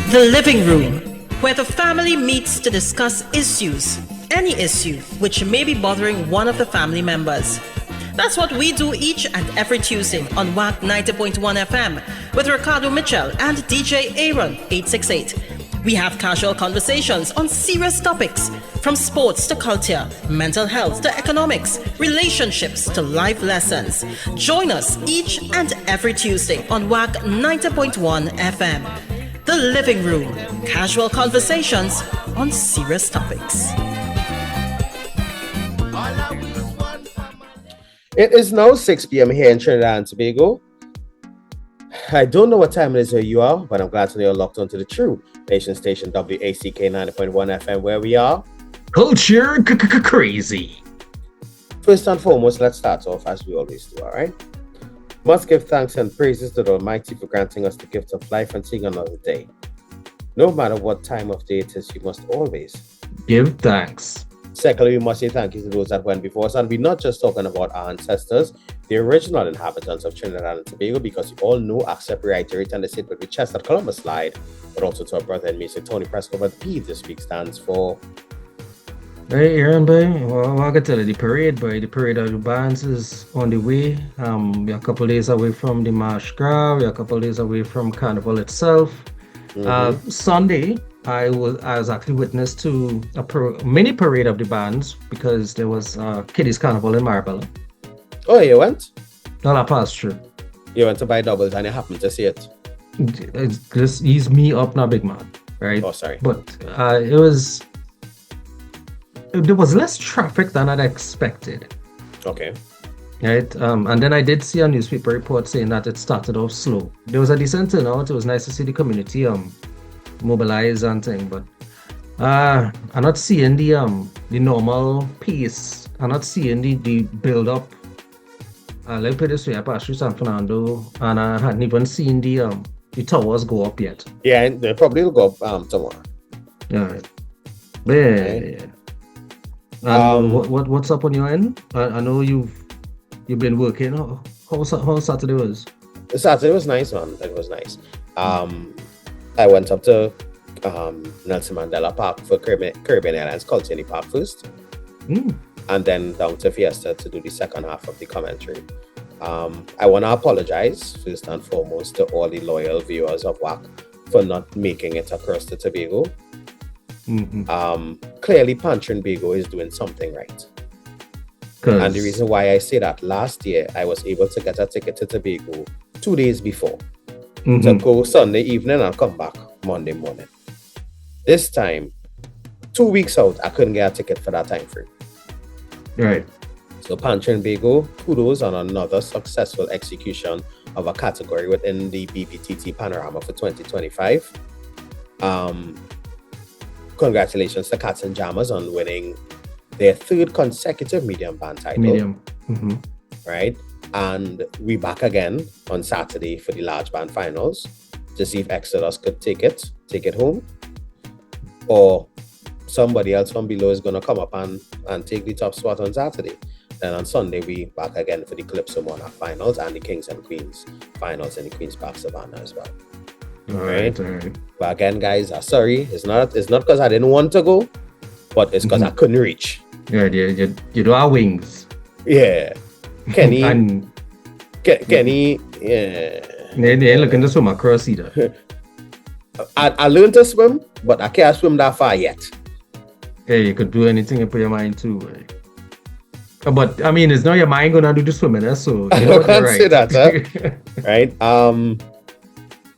The living room, where the family meets to discuss issues, any issue which may be bothering one of the family members. That's what we do each and every Tuesday on WAC 90.1 FM with Ricardo Mitchell and DJ Aaron 868. We have casual conversations on serious topics, from sports to culture, mental health to economics, relationships to life lessons. Join us each and every Tuesday on WAC 90.1 FM. The Living Room, casual conversations on serious topics. It is now 6 p.m. here in Trinidad and Tobago. I don't know what time it is where you are, but I'm glad to know you're locked onto the true nation station WACK 90.1 FM, where we are culture crazy. First and foremost, let's start off as we always do, all right? Must give thanks and praises to the Almighty for granting us the gift of life and seeing another day. No matter what time of day it is, you must always give thanks. Secondly, we must say thank you to those that went before us, and we're not just talking about our ancestors, the original inhabitants of Trinidad and Tobago, because you all know, accept, reiterate, and sit with the chest that Columbus lied, but also to our brother and Mr. Tony Prescott. But P this week stands for. Hey, Aaron, boy. Well, I can tell you the parade, boy. The parade of the bands is on the way. We're a couple days away from the March Gras. We're a couple days away from Carnival itself. Sunday, I was actually witness to a mini parade of the bands because there was Kiddies Carnival in Marabella. Oh, you went? No, I passed through. You went to buy doubles and you happened to see it. Just ease me up, now, big man. Right? Oh, sorry. But there was less traffic than I'd expected. Okay. Right, and then I did see a newspaper report saying that it started off slow. There was a decent turnout. It was nice to see the community mobilize and thing, but I'm not seeing the normal pace. I'm not seeing the build up. Let me put it this way: I passed through San Fernando, and I hadn't even seen the towers go up yet. Yeah, and they probably will go up tomorrow. All right. Yeah. And what's up on your end? I know you've been working. How Saturday was? Saturday was nice, man. It was nice. I went up to Nelson Mandela Park for Caribbean Airlines Culture in the Park first, and then down to Fiesta to do the second half of the commentary. I want to apologize first and foremost to all the loyal viewers of WAC for not making it across to Tobago. Clearly, Trinbago is doing something right. And the reason why I say that, last year I was able to get a ticket to Tobago 2 days before to go Sunday evening and come back Monday morning. This time, 2 weeks out, I couldn't get a ticket for that time frame. Right. So Trinbago, kudos on another successful execution of a category within the BBTT panorama for 2025. Congratulations to Cats and Jammers on winning their third consecutive medium band title. Right? And we back again on Saturday for the large band finals to see if Exodus could take it home, or somebody else from below is going to come up and take the top spot on Saturday. Then on Sunday, we back again for the Calypso Monarch finals and the Kings and Queens finals in the Queen's Park Savannah as well. All right. But again, guys, sorry. It's not because I didn't want to go, but it's because I couldn't reach. Yeah, you do our wings. Yeah. Kenny. Kenny, yeah. They ain't looking to swim across either. I learned to swim, but I can't swim that far yet. Hey, you could do anything you put your mind to. Right? But I mean, it's not your mind gonna do the swimming, so I can't say that, right?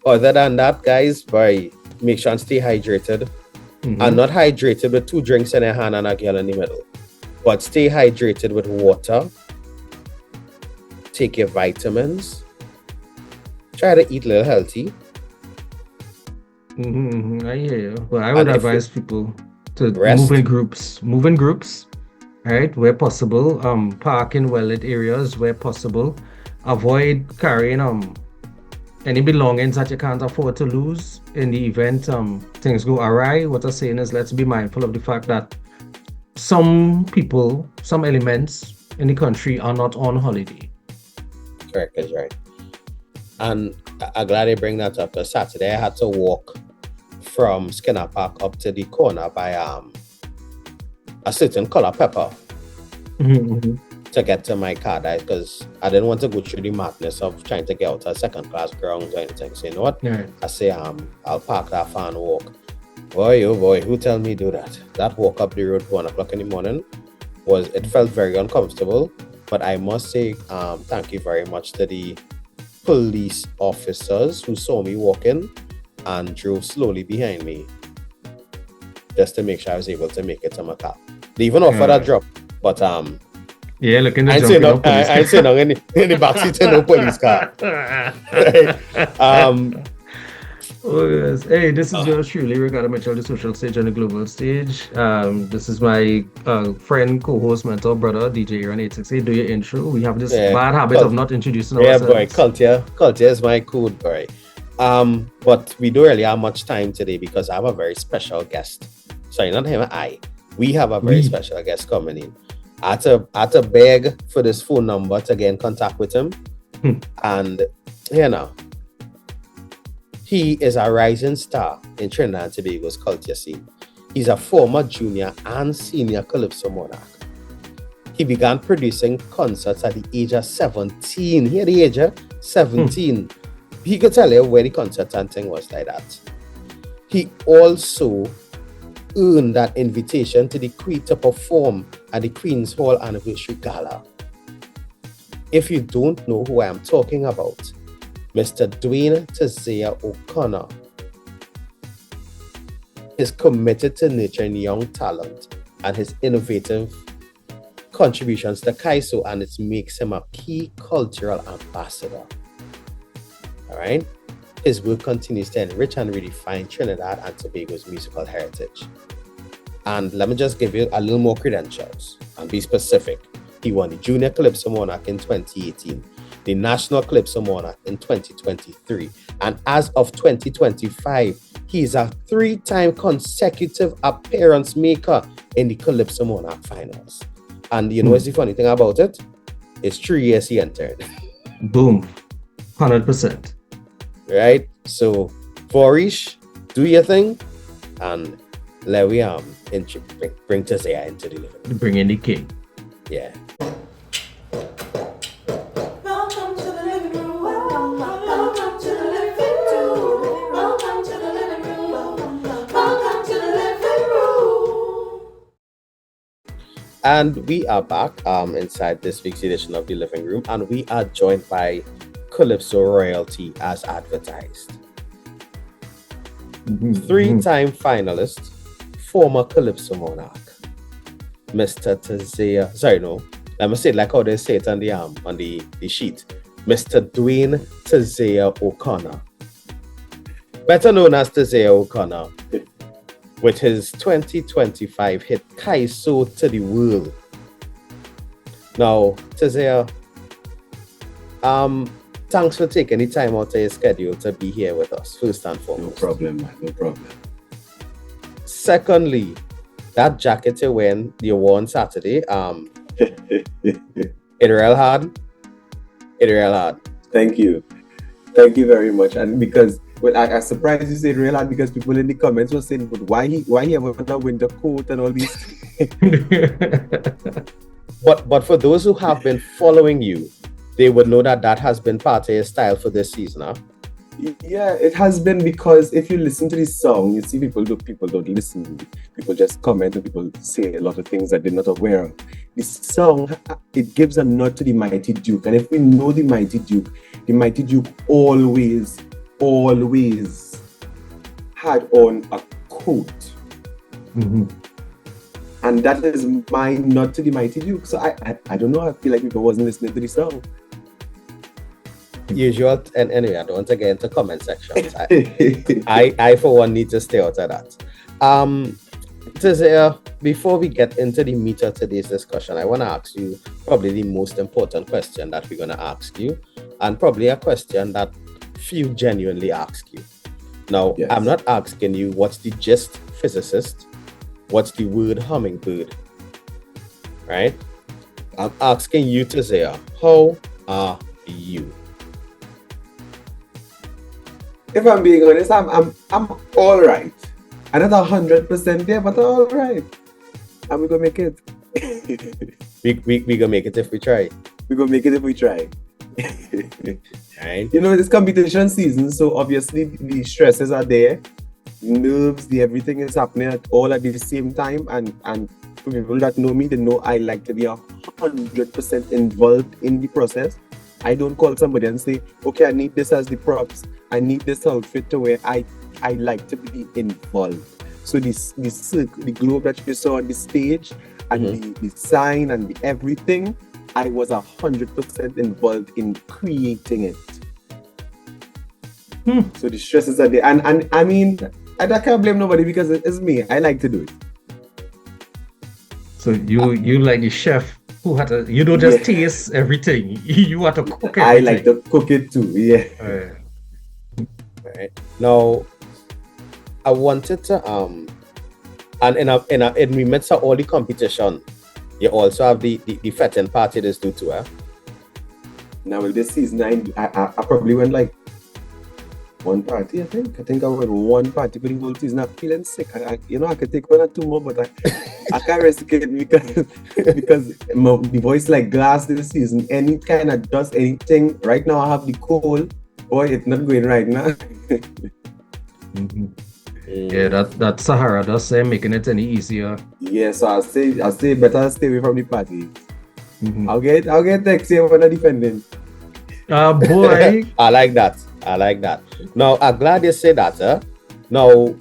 Other than that, guys, make sure and stay hydrated. And not hydrated with 2 drinks in your hand and a girl in the middle, but stay hydrated with water. Take your vitamins. Try to eat a little healthy. I hear you. Well, I would advise people to move in groups, right? Where possible. Park in well-lit areas where possible. Avoid carrying any belongings that you can't afford to lose in the event things go awry. What I'm saying is, let's be mindful of the fact that some people, some elements in the country are not on holiday. Correct, is right. And I'm glad they bring that up, because Saturday I had to walk from Skinner Park up to the corner by a certain color pepper to get to my car, because I didn't want to go through the madness of trying to get out of second class grounds or anything. So you know what? I say I'll park that far and walk. Boy, oh boy, who tell me do that? That walk up the road 1 o'clock in the morning it felt very uncomfortable. But I must say thank you very much to the police officers who saw me walking and drove slowly behind me just to make sure I was able to make it to my car. They even offered a drop, but yeah, looking at I ain't saying no in the backseat of no police car. Oh yes. Hey, this is yours truly, Ricardo Mitchell, the social stage and the global stage. This is my friend, co-host, mentor, brother, DJ Aaron 868. Do your intro. We have this bad habit of not introducing ourselves. Yeah, boy, culture is my code, boy. But we don't really have much time today because I have a very special guest. Sorry, not him, we have a very special guest coming in. I had to beg for this phone number to get in contact with him. And here now, he is a rising star in Trinidad and Tobago's culture scene. He's a former junior and senior calypso monarch. He began producing concerts at the age of 17. Here, the age of 17. He could tell you where the concert and thing was like that. He also earned that invitation to the Queen to perform at the Queen's Hall Anniversary Gala. If you don't know who I am talking about, Mr. Dwayne Tazea O'Connor is committed to nurturing young talent, and his innovative contributions to Kaiso and it makes him a key cultural ambassador. All right? His work continues to enrich and redefine Trinidad and Tobago's musical heritage. And let me just give you a little more credentials and be specific. He won the Junior Calypso Monarch in 2018, the National Calypso Monarch in 2023, and as of 2025, he is a 3-time consecutive appearance maker in the Calypso Monarch finals. And you know what's the funny thing about it? It's 3 years he entered. Boom. 100%. Right? So, Forish, do your thing, and let we bring Tazea into the living room. Bring in the king. Yeah. Welcome to the living room. Welcome to the living room. Welcome to the living room. Welcome to the living room. And we are back inside this week's edition of the Living Room, and we are joined by Calypso royalty as advertised. 3-time finalist, former Calypso monarch, Mr. Tazea. Sorry, no. Let me say it like how they say it on the sheet. Mr. Dwayne Tazea O'Connor, better known as Tazea O'Connor, with his 2025 hit Kaiso To D World. Now, Tazea, thanks for taking the time out of your schedule to be here with us, first and foremost. No problem, man. No problem. Secondly, that jacket you wore on Saturday, it real hard. It real hard. Thank you. Thank you very much. And because I'm surprised you said real hard, because people in the comments were saying, but why he have a winter coat and all these But for those who have been following you, they would know that has been part of your style for this season, huh? Yeah, it has been, because if you listen to this song, you see people don't listen. People just comment and people say a lot of things that they're not aware of. This song, it gives a nod to the Mighty Duke. And if we know the Mighty Duke always had on a coat. Mm-hmm. And that is my nod to the Mighty Duke. So I don't know, I feel like people wasn't listening to the song. Usual, and anyway, I don't want to get into comment sections. I for one need to stay out of that. Tazea, before we get into the meat of today's discussion, I want to ask you probably the most important question that we're going to ask you, and probably a question that few genuinely ask you. Now, yes. I'm not asking you what's the gist physicist, what's the word hummingbird, right? I'm asking you, Tazea, how are you? if I'm being honest, I'm all right. I'm not 100% there, but all right. And we gonna make it. We gonna make it if we try. We gonna make it if we try. Right? You know, it's competition season, so obviously the stresses are there, the nerves, the everything is happening all at the same time. And for people that know me, they know I like to be 100% involved in the process. I don't call somebody and say, okay, I need this as the props. I need this outfit to wear. I like to be involved. So the globe that you saw on the stage and the sign and the everything, I was 100% involved in creating it. So the stresses are there. And I mean, I can't blame nobody because it's me. I like to do it. So you like the chef who had to, you don't just taste everything. You have to cook everything. I like to cook it too, yeah. Right. Now, I wanted to and in the midst of all the competition, you also have the fetting party this do too, eh? Now with this season, I probably went like one party, I think. I went one party for the whole season. I'm feeling sick. I could take 1 or 2 more, but I can't risk it because the voice like glass this season. Any kind of dust, anything. Right now I have the cold. Boy, it's not going right now. Yeah, that Sahara dust ain't making it any easier. Yeah, so I'll say better stay away from the party. I'll get text here when I'm defending. Boy. I like that. Now, I'm glad you say that. Now,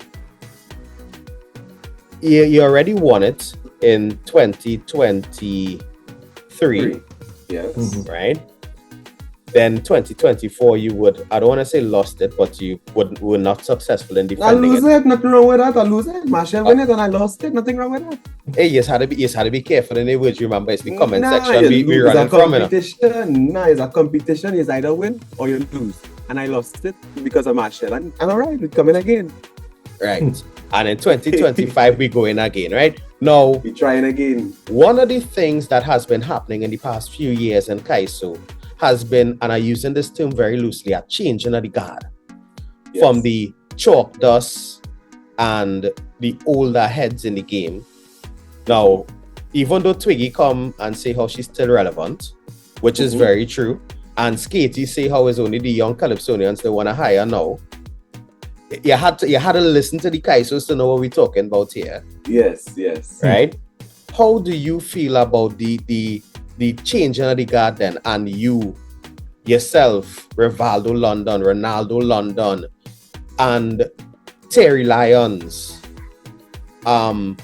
you already won it in 2023. Yes. Right? Then 2024, you would, I don't want to say lost it, but you were not successful in defending I lose it. Nothing wrong with that. I lose it. Marshall win it and I lost it. Nothing wrong with that. Hey, you had to be careful in the words you remember. It's the comment section we it's running from. It's a competition. It's either win or you lose. And I lost it because of Marshall. And all right, we're coming again. Right. And in 2025, we go in again, right? Now, we're trying again. One of the things that has been happening in the past few years in Kaiso has been, and I'm using this term very loosely, a changing of the guard. Yes. From the chalk dust and the older heads in the game. Now, even though Twiggy come and say how she's still relevant, which is very true, and Skatey say how it's only the young Calypsonians they want to hire now, you had to listen to the Kaisos to know what we're talking about here. Yes. Right? How do you feel about the changing of the guard then, and you yourself, Rivaldo London, Ronaldo London, and Terry Lyons, and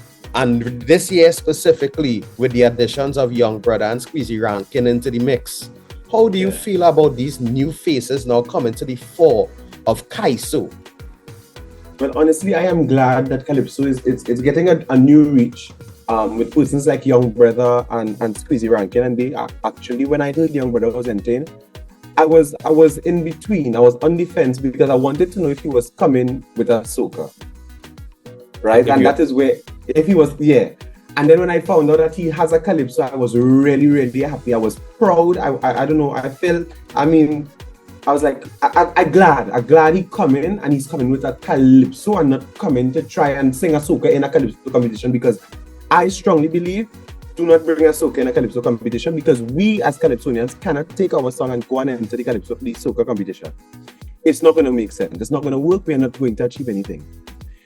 this year specifically with the additions of Young Brother and Squeezy Rankin into the mix? How do you feel about these new faces now coming to the fore of Kaiso? Well, honestly, I am glad that Calypso is getting a new reach with persons like Young Brother and Squeezy Rankin. And they actually, when I heard Young Brother was entering, I was in between. I was on the fence because I wanted to know if he was coming with a soca. Right? And that is where, if he was, And then when I found out that he has a Calypso, I was really, really happy. I was proud. I don't know. I was like, I'm glad he coming, and he's coming with a Calypso and not coming to try and sing a soca in a Calypso competition, because I strongly believe, do not bring a soca in a Calypso competition, because we as Calypsonians cannot take our song and go and enter the soca competition. It's not going to make sense. It's not going to work. We are not going to achieve anything.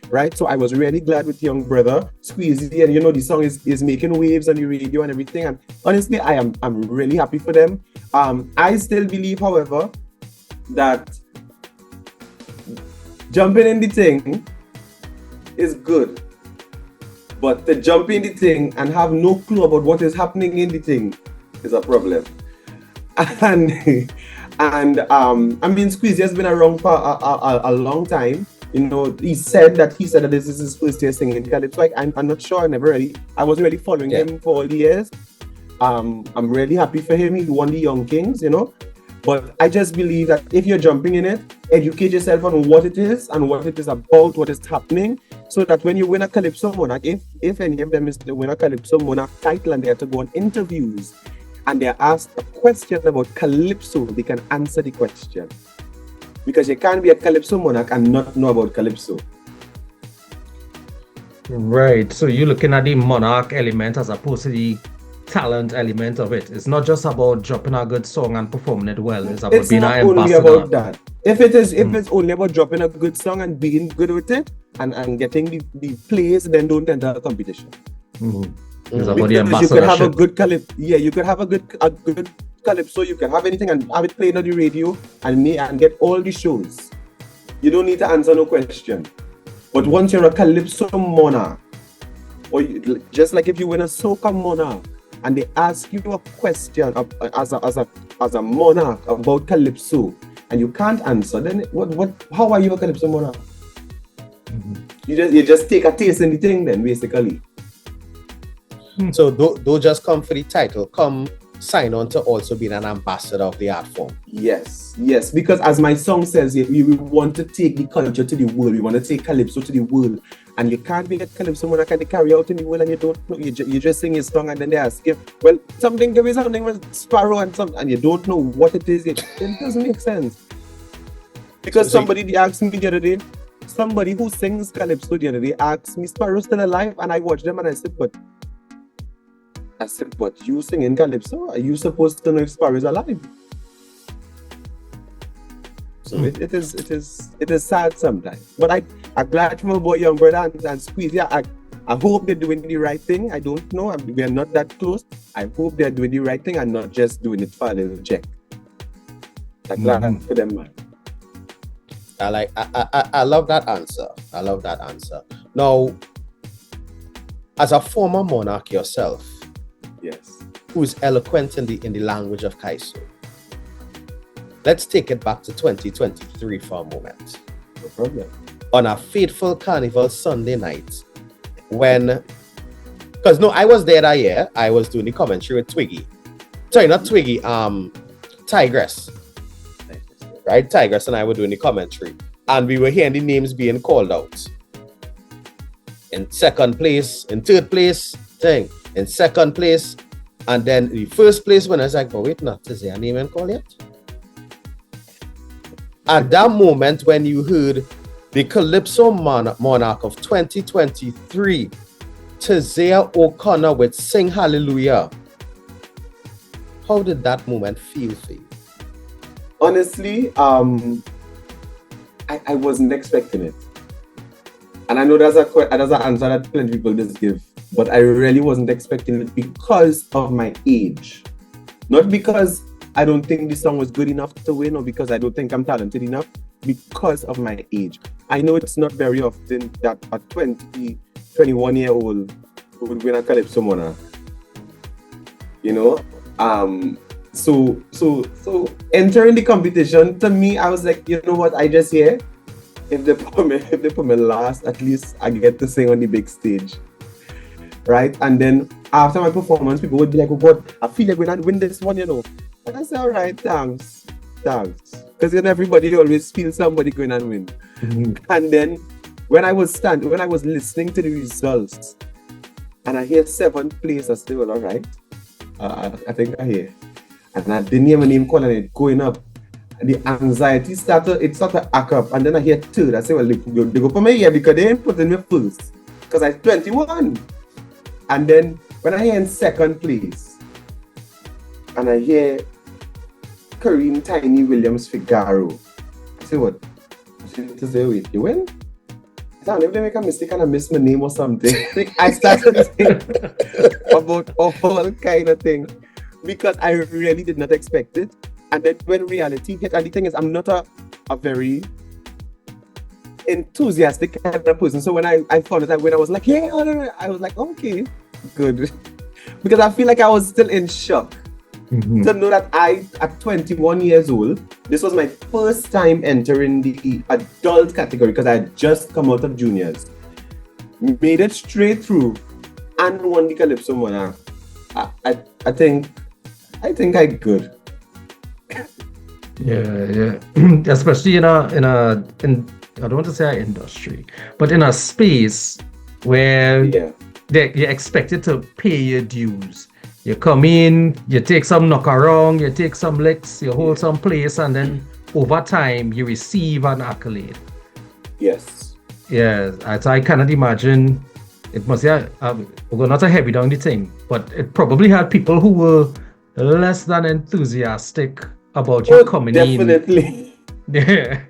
Right? So I was really glad with Young Brother, Squeezy, and the song is making waves on the radio and everything. And honestly, I'm really happy for them. I still believe, however, that jumping in the thing is good, but to jump in the thing and have no clue about what is happening in the thing is a problem. And I mean, Squeezy has been around for a long time. He said that this is his first year singing Calypso. I'm not sure. I wasn't really following him for all the years. I'm really happy for him. He won the Young Kings, But I just believe that if you're jumping in it, educate yourself on what it is and what it is about, what is happening, so that when you win a Calypso Monarch, if any of them is to win a Calypso Monarch title and they have to go on interviews and they're asked a question about Calypso, they can answer the question. Because you can't be a calypso monarch and not know about calypso. Right. So you're looking at the monarch element as opposed to the talent element of it. It's not just about dropping a good song and performing it well. It's about being an ambassador. It's not only about that. If it's only about dropping a good song and being good with it and getting the plays, then don't enter a competition. It's about the Because you ambassadorship. could have a good calypso. Yeah, you could have a good calypso. You can have anything and have it played on the radio and get all the shows. You don't need to answer no question. But once you're a calypso monarch, or just like if you win a soca monarch, and they ask you a question as a monarch about calypso, and you can't answer, then how are you a calypso monarch? You just take a taste in the thing then, basically. So don't just come for the title, come sign on to also being an ambassador of the art form. Yes, because as my song says, we want to take the culture to the world. We want to take calypso to the world, and you can't be a calypso monarch and carry out in the world, and you don't know. You just sing your song, and then they ask you, well, give me something with Sparrow and you don't know what it is. It doesn't make sense. Because somebody asked me the other day, somebody who sings calypso the other day asked me, Sparrow's still alive? And I watched them and I said, but you singing calypso? Are you supposed to know if Sparrow is alive? So it is sad sometimes. But I'm glad from about young brother and Squeeze. Yeah, I hope they're doing the right thing. I don't know. We're not that close. I hope they're doing the right thing and not just doing it for a little check. I'm glad for them, man. I love that answer. I love that answer. Now, as a former monarch yourself, yes, who's eloquent in the language of Kaiso, let's take it back to 2023 for a moment. No problem. On a fateful Carnival Sunday night, I was there that year. I was doing the commentary with Twiggy. Sorry, not Twiggy. Tigress. Right, Tigress and I were doing the commentary, and we were hearing the names being called out. In second place, in third place, in second place, and then the first place when I was like, but wait, not is there a name and call yet? At that moment when you heard the Calypso Monarch of 2023, Tazea O'Connor with Sing Hallelujah, how did that moment feel for you? Honestly, I wasn't expecting it. And I know there's an answer that plenty of people just give, but I really wasn't expecting it because of my age. Not because I don't think the song was good enough to win or because I don't think I'm talented enough, because of my age. I know it's not very often that a 21-year-old would win a Calypso Monarch. You know? So entering the competition, to me, I was like, you know what, I just hear, if they put me last, at least I get to sing on the big stage. Right? And then after my performance, people would be like, oh God, I feel like we're not win this one, you know. And I say, all right, thanks. Because then everybody always feels somebody going and win. Mm-hmm. And then when I was listening to the results, and I hear 7th place, I say, well, all right. I think I hear. And I didn't hear my name calling it going up. The anxiety started to act up. And then I hear 3rd. I say, well, they go for me here because they ain't putting me first. Because I'm 21. And then when I hear in 2nd place, and I hear Kareem Tiny Williams Figaro, I say, what? I say, wait, you win? I thought, if they make a mistake and I miss my name or something, I started to think about all kind of things. Because I really did not expect it. And then when reality hit, and the thing is, I'm not a very enthusiastic kind of person. So when I found it, when I was like, yeah, I was like, okay, good. Because I feel like I was still in shock. Mm-hmm. To know that at 21 years old, this was my first time entering the adult category because I had just come out of juniors. Made it straight through and won the Calypso Monarch. I think I could. Yeah. Especially in I don't want to say our industry, but in a space where you're expected to pay your dues. You come in, you take some knock around, you take some licks, you hold some place, and then over time you receive an accolade. Yes. Yes, I cannot imagine. It must be well, not a heavy down the thing, but it probably had people who were less than enthusiastic about you coming definitely. in. Yeah.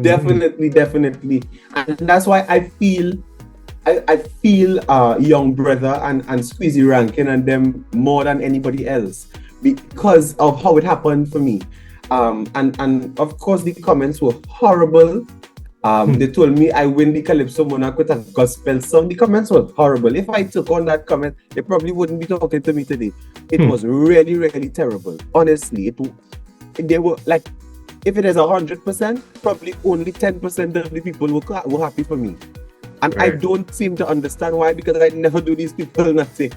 Definitely. And that's why I feel Young Brother and Squeezy Rankin and them more than anybody else because of how it happened for me. And of course the comments were horrible. They told me I win the Calypso Monarch with a gospel song. The comments were horrible. If I took on that comment, they probably wouldn't be talking to me today. It was really, really terrible. Honestly, they were like, if it is 100%, probably only 10% of the people were happy for me. And right. I don't seem to understand why, because I never do these people nothing.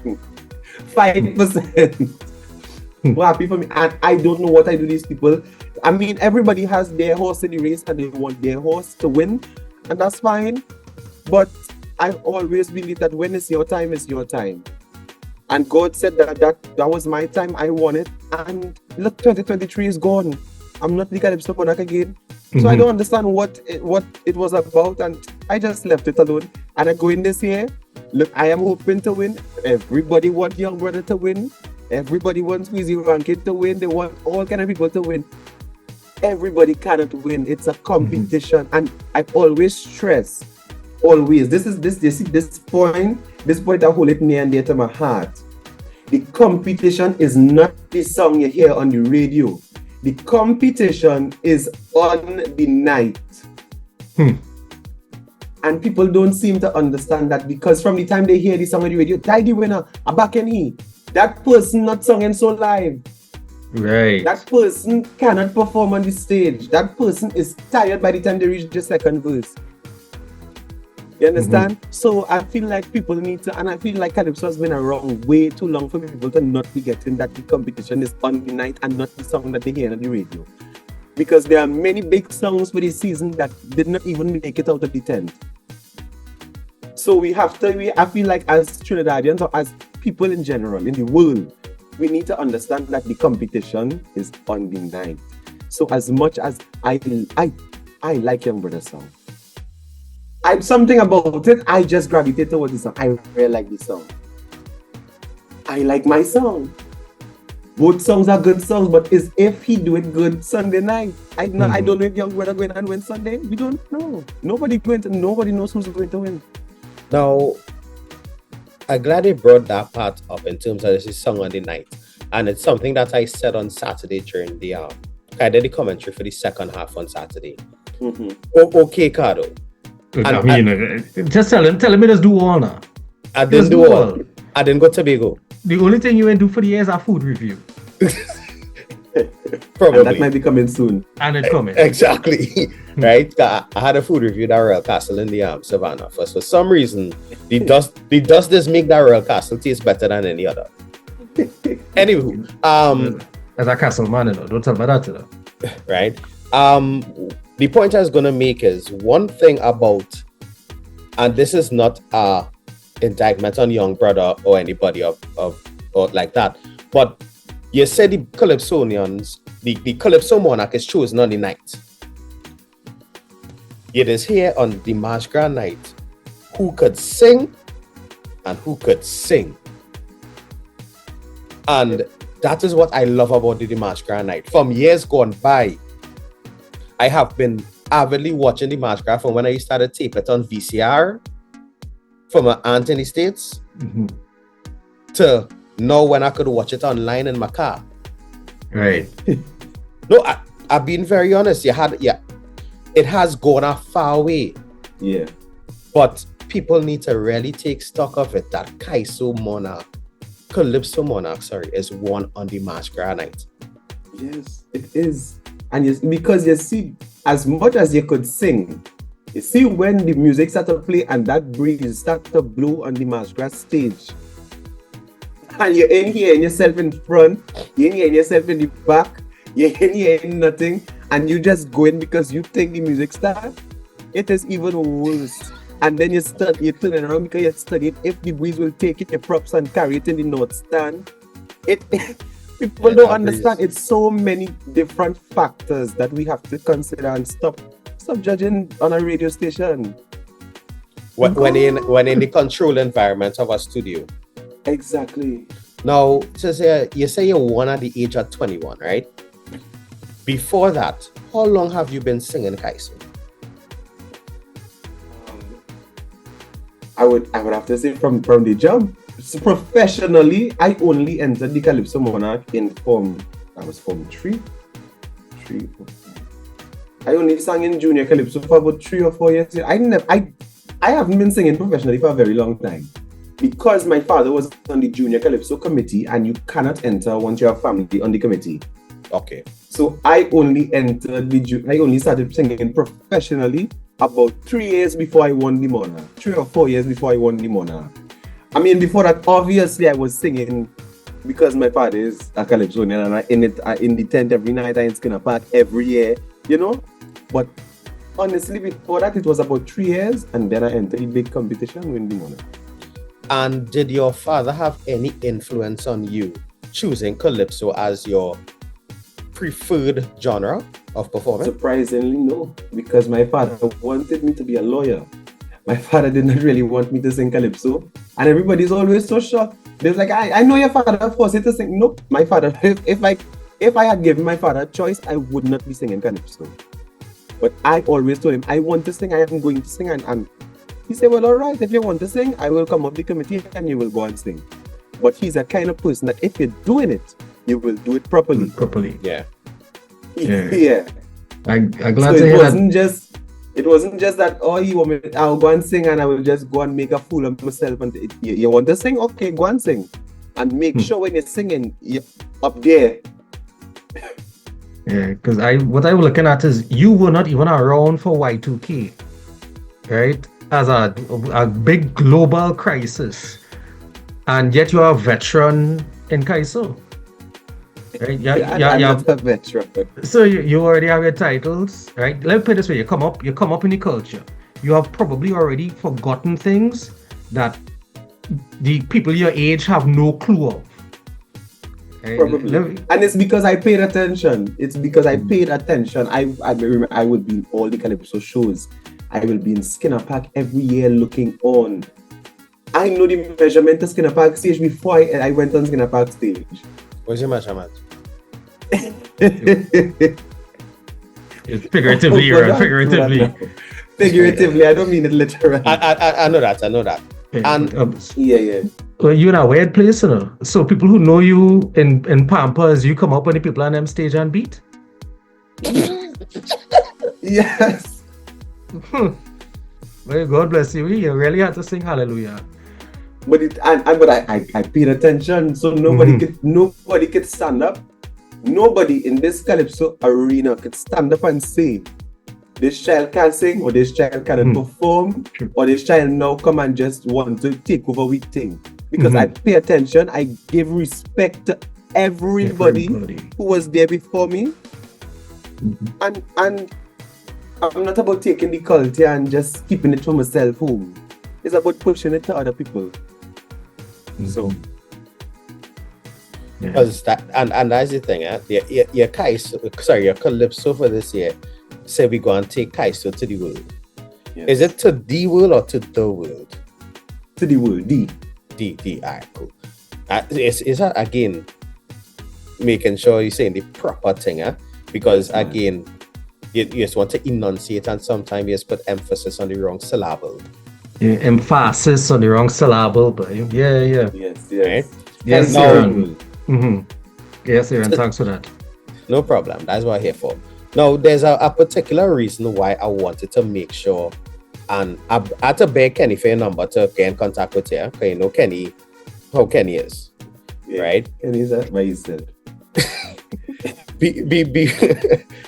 5% were happy for me. And I don't know what I do these people. I mean, everybody has their horse in the race and they want their horse to win. And that's fine. But I always believe that when it's your time, it's your time. And God said that was my time. I won it. And look, 2023 is gone. I'm not the Calypso Monarch again. So I don't understand what it was about, and I just left it alone. And I go in this year, look, I am hoping to win. Everybody wants Young Brother to win. Everybody wants Squeezy Rankin to win. They want all kind of people to win. Everybody cannot win. It's a competition. And I always stress, this point I hold it near and dear to my heart. The competition is not the song you hear on the radio. The competition is on the night. And people don't seem to understand that, because from the time they hear the song on the radio, the winner, a back and he. That person not singing so live. Right. That person cannot perform on the stage. That person is tired by the time they reach the second verse. You understand? So I feel like people need to, and I feel like Calypso has been around way too long for people to not be getting that the competition is on the night and not the song that they hear on the radio. Because there are many big songs for this season that did not even make it out of the tent. So I feel like as Trinidadians or as people in general, in the world, we need to understand that the competition is on the night. So as much as I like Young Brother's song, something about it, I just gravitate towards the song. I really like the song. I like my song. Both songs are good songs, but if he do it good Sunday night. I don't know if Young Brother going to win Sunday. We don't know. Nobody knows who's going to win. Now, I'm glad they brought that part up in terms of this is song on the night. And it's something that I said on Saturday during I did the commentary for the second half on Saturday. Okay, Cardo. Just tell him just do all now. I didn't do all. I didn't go to Tobago. The only thing you can do for the year is a food review. Probably. And that might be coming soon. And it's coming. Exactly. Right? I had a food review at Royal Castle in the Savannah. For some reason, the dust does make that Royal Castle taste better than any other. Anywho, as a castle man, don't tell me that. Right? The point I was going to make is one thing about, and this is not a indictment on Young Brother or anybody or like that, but you said the Calypsonians, the Calypso Monarch is chosen on the night. It is here on the March Grand night who could sing and who could sing. And that is what I love about the March Grand night. From years gone by, I have been avidly watching the March Grand from when I started tape it on VCR from my aunt in the States to now when I could watch it online in my car. Right. No, I've been very honest. It has gone a far way. Yeah. But people need to really take stock of it that Calypso Monarch, is won on the March Grand night. Yes, it is. And because you see, as much as you could sing, you see when the music started to play and that breeze started to blow on the March Grand stage, and you're in here and yourself in front, you're in here and yourself in the back, you're in here and nothing, and you just go in because you think the music starts, it is even worse. And then you turn around because you studied if the breeze will take it, your props and carry it in the north stand. People don't understand. It's so many different factors that we have to consider and stop judging on a radio station. When in the controlled environment of a studio. Exactly. Now, so you say you're one at the age of 21, right? Before that, how long have you been singing Kaiso? I would have to say from the jump. So professionally, I only entered the Calypso Monarch in form 3. I only sang in junior Calypso for about 3 or 4 years. I haven't been singing professionally for a very long time. Because my father was on the junior Calypso committee, and you cannot enter once you have family on the committee. Okay. So I only started singing professionally about 3 years before I won the Monarch. 3 or 4 years before I won the Monarch. I mean, before that, obviously I was singing because my father is a Calypsonian, and I in the tent every night, I in Skinner Park every year, But honestly, before that, it was about 3 years, and then I entered the big competition, win the Monarch. And did your father have any influence on you choosing Calypso as your preferred genre of performance? Surprisingly, no, because my father wanted me to be a lawyer. My father did not really want me to sing Calypso, and everybody's always so shocked. They're like, I know your father forced you to sing. Nope, my father, if I had given my father a choice, I would not be singing Calypso. But I always told him, I want to sing, I am going to sing, and he said, well, all right, if you want to sing, I will come up the committee and you will go and sing. But he's a kind of person that if you're doing it, you will do it properly. Yeah. Yeah. I'm glad So to hear it wasn't just that, oh, you want me, I'll go and sing and I will just go and make a fool of myself. And you want to sing? Okay, go and sing. And make sure when you're singing, you're up there. Yeah, because what I was looking at is you were not even around for Y2K, right? As a big global crisis, and yet you are a veteran in Kaiso. Right? I'm not a veteran. So you already have your titles, right? Let me put it this way: you come up in the culture. You have probably already forgotten things that the people your age have no clue of. Right? Probably. And it's because I paid attention. I would be in all the Calypso shows. I will be in Skinner Park every year looking on. I know the measurement of Skinner Park stage before I went on Skinner Park stage. What's your measurement? It's figuratively, figuratively. Figuratively, I don't mean it literally. I know that. And yeah. Well, you're in a weird place, So people who know you in Pampas, you come up when the people on them stage and beat. Yes. Well, God bless you. You really had to sing hallelujah. But I paid attention, so nobody could stand up. Nobody in this Calypso arena could stand up and say, this child can't sing, or this child cannot perform, or this child now come and just want to take over with thing. Because I pay attention, I give respect to everybody who was there before me. And I'm not about taking the culture and just keeping it for myself home. It's about pushing it to other people. So, because and that's the thing, your Calypso for this year. Say we go and take Kaiso to the world. Yes. Is it to the world or to the world? To the world, D. Alright, cool. Is that again making sure you're saying the proper thing, because again, you just want to enunciate, and sometimes you just put emphasis on the wrong syllable. Yeah, emphasis on the wrong syllable, but yeah. Yes. Right? Yes, Aaron. Yes, Aaron, thanks for that. No problem. That's what I'm here for. Now, there's a particular reason why I wanted to make sure, and I had to beg Kenny for your number to get in contact with you, because you know Kenny, how Kenny is, right? Kenny's that by himself.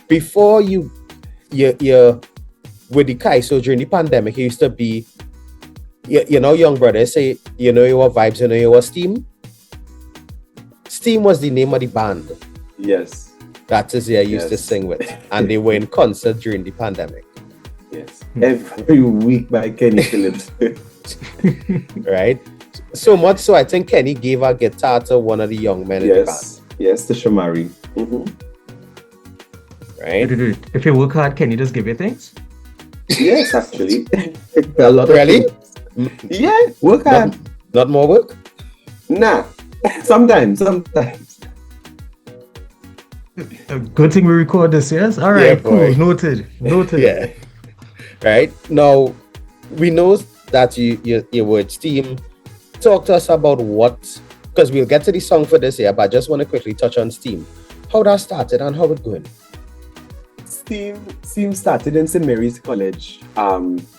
Before you with the Kaiso during the pandemic, you used to be, young brothers say, you were Vibes, you were Steam. Steam was the name of the band. Yes. That is I used to sing with, and they were in concert during the pandemic. Yes, every week by Kenny Phillips. Right? So much so, I think Kenny gave a guitar to one of the young men in the band. Yes, the Shamari. Right? If you work hard, can you just give you things? Yes, actually. A lot of Really? things. Yeah, work hard. Not more work? Nah. Sometimes. Good thing we record this, yes? All right, Yeah, cool. boy. Noted. Yeah. Right? Now, we know that you would Steam. Talk to us about what, because we'll get to the song for this year, but I just want to quickly touch on Steam. How that started and how it going? Steam started in St. Mary's College.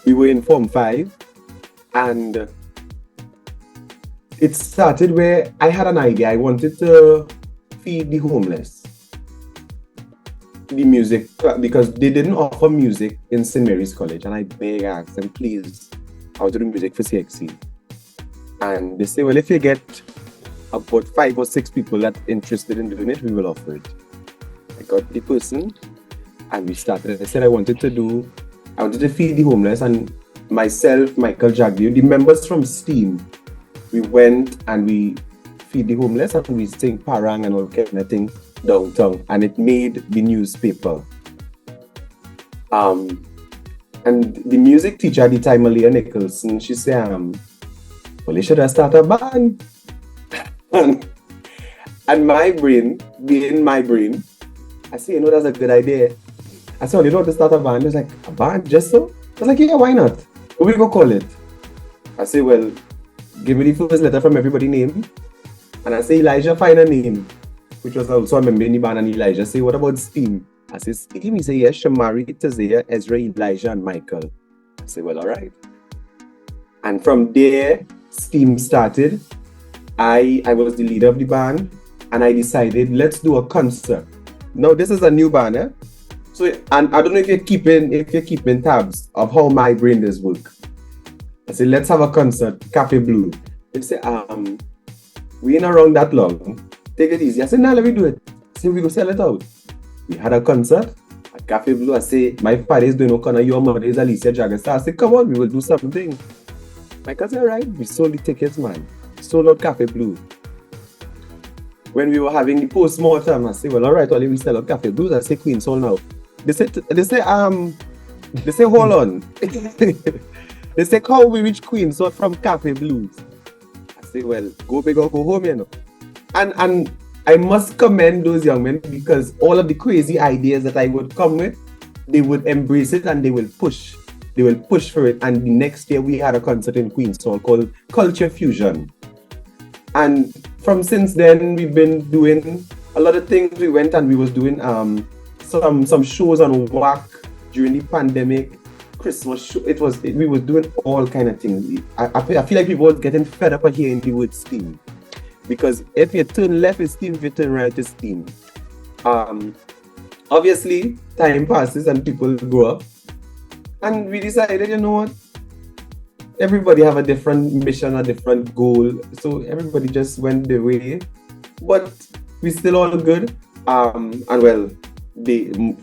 We were in Form 5, and it started where I had an idea. I wanted to feed the homeless. The music, because they didn't offer music in St. Mary's College, and I asked them, please, I want to do music for CXC. And they say, well, if you get about 5 or 6 people that are interested in doing it, we will offer it. I got the person, and we started. I said I wanted to feed the homeless, and myself, Michael Jagdio, the members from Steam, we went and we feed the homeless, and we sing parang and all kind of thing downtown, and it made the newspaper. And the music teacher at the time, Malia Nicholson, she said, well, you should have started a band. And my brain, being my brain, I said, that's a good idea. I said, well, you know how to start a band? He was like, a band, just so? I was like, yeah, why not? What we go call it? I say, well, give me the first letter from everybody's name. And I say, Elijah, find a name, which was also a member in the band. And Elijah say, what about Steam? I say, Steam? He say, yes, Shamari, Tazia, Ezra, Elijah, and Michael. I say, well, all right. And from there, Steam started. I was the leader of the band, and I decided, let's do a concert. Now, this is a new band, eh? So, and I don't know if you're keeping tabs of how my brain does work. I said, let's have a concert, Cafe Blue. They say, we ain't around that long. Take it easy. I said, nah, let me do it. I said, we go sell it out. We had a concert at Cafe Blue. I say, my father is doing O'Connor, your mother is Alicia Jagger. I said, come on, we will do something. My cousin, all right, we sold the tickets, man. Sold out Cafe Blue. When we were having the post-mortem, I said, well, all right, only we sell out Cafe Blue. I say, Queen sold now. They say, hold on. They say, how we reach Queen sold from Cafe Blues. I say, well, go big or go home, you know. And I must commend those young men, because all of the crazy ideas that I would come with, they would embrace it and they will push. They will push for it. And the next year we had a concert in Queen's Hall called Culture Fusion. And from since then, we've been doing a lot of things. We went and we was doing some shows on WAC during the pandemic, Christmas show. We was doing all kind of things. I feel like people was getting fed up of hearing the word Steam. Because if you turn left, it's Steam. If you turn right, it's Steam. Obviously, time passes and people grow up. And we decided, you know what? Everybody have a different mission, a different goal. So everybody just went their way. But we still all good. And well,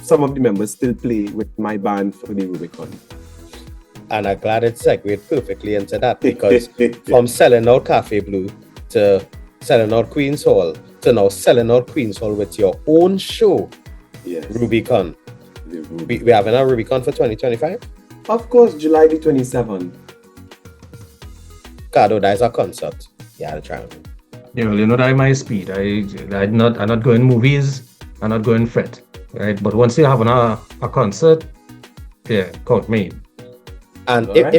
some of the members still play with my band for the Rubicon. And I'm glad it segued perfectly into that, because from selling out Cafe Blue to selling out Queen's Hall to now selling out Queen's Hall with your own show, Yes. Rubicon. We having a Rubicon for 2025? Of course, July the 27th. Ricardo, that is a concert. Yeah, the try. Yeah, well, you know that my speed. I'm not going movies. I'm not going fret. Right? But once you have a concert, yeah, count me. And All right.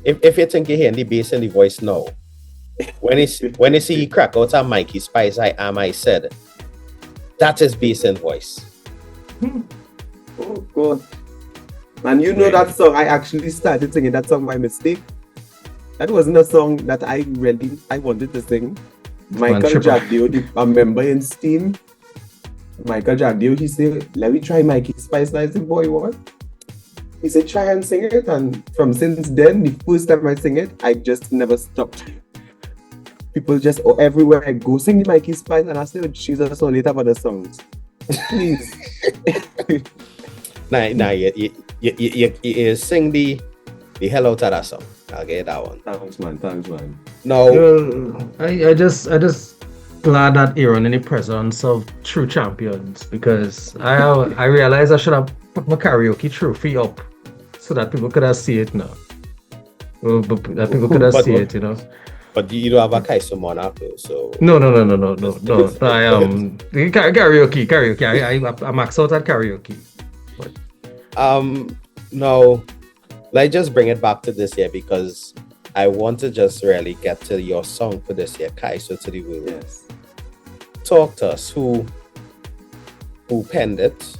if you think you're hearing the bass and the voice now, when you see crack out a Mikey Spice, I said, that is bass and voice. Oh, God. And you know that song, I actually started singing that song by mistake. That wasn't a song that I wanted to sing. Michael Jagdio, a member in Steam, Michael Jagdio, he said, let me try Mikey Spice. And I said, boy, what? He said, try and sing it. And from since then, the first time I sing it, I just never stopped. People just, everywhere I go, sing Mikey Spice. And I said, Jesus, so later for the songs. Please. Nah, you sing the hell out of that song. I'll get that one. Thanks, man. No. I just glad that Aaron in the presence of true champions, because I realized I should have put my karaoke trophy up so that people could have see it now. Well, but that people could have see it, you know. But you don't have a Kaiso Monarch though, so No. I karaoke. I max out at karaoke. no, let's just bring it back to this year because I want to just really get to your song for this year, Kaiso To D World. Yes. Talk to us who penned it,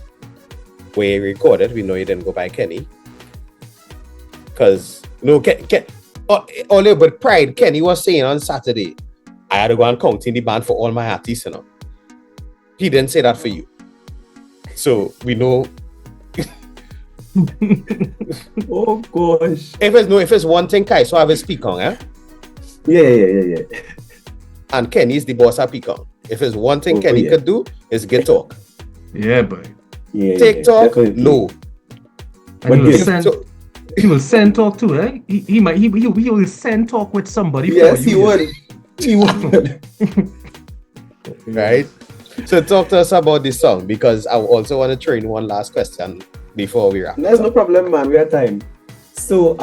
where you recorded. We know you didn't go by Kenny. Because only with pride, Kenny was saying on Saturday, I had to go and count in the band for all my artists, you know. He didn't say that for you. So we know. Oh gosh. If it's one thing, Kaiso have his Pekong, eh? Yeah. And Kenny's the boss of Pekong. If it's one thing Kenny could do, is get talk. Yeah, boy. Yeah. TikTok, Definitely. no. And But he will send talk too, eh? He will send talk with somebody. yes, for he you. would. He would. Right? So talk to us about this song because I also want to throw in one last question before we wrap. There's no problem, man. We have time. So,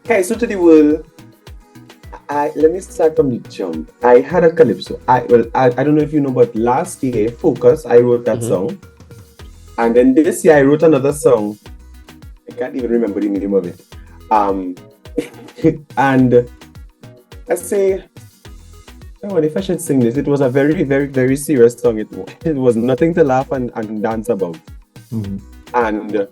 Kaiso To D World. Let me start from the jump. I had a calypso. I don't know if you know, but last year, Focus, I wrote that song, and then this year I wrote another song. I can't even remember the name of it. And I say, I don't know if I should sing this. It was a very, very, very serious song. It was nothing to laugh and dance about. And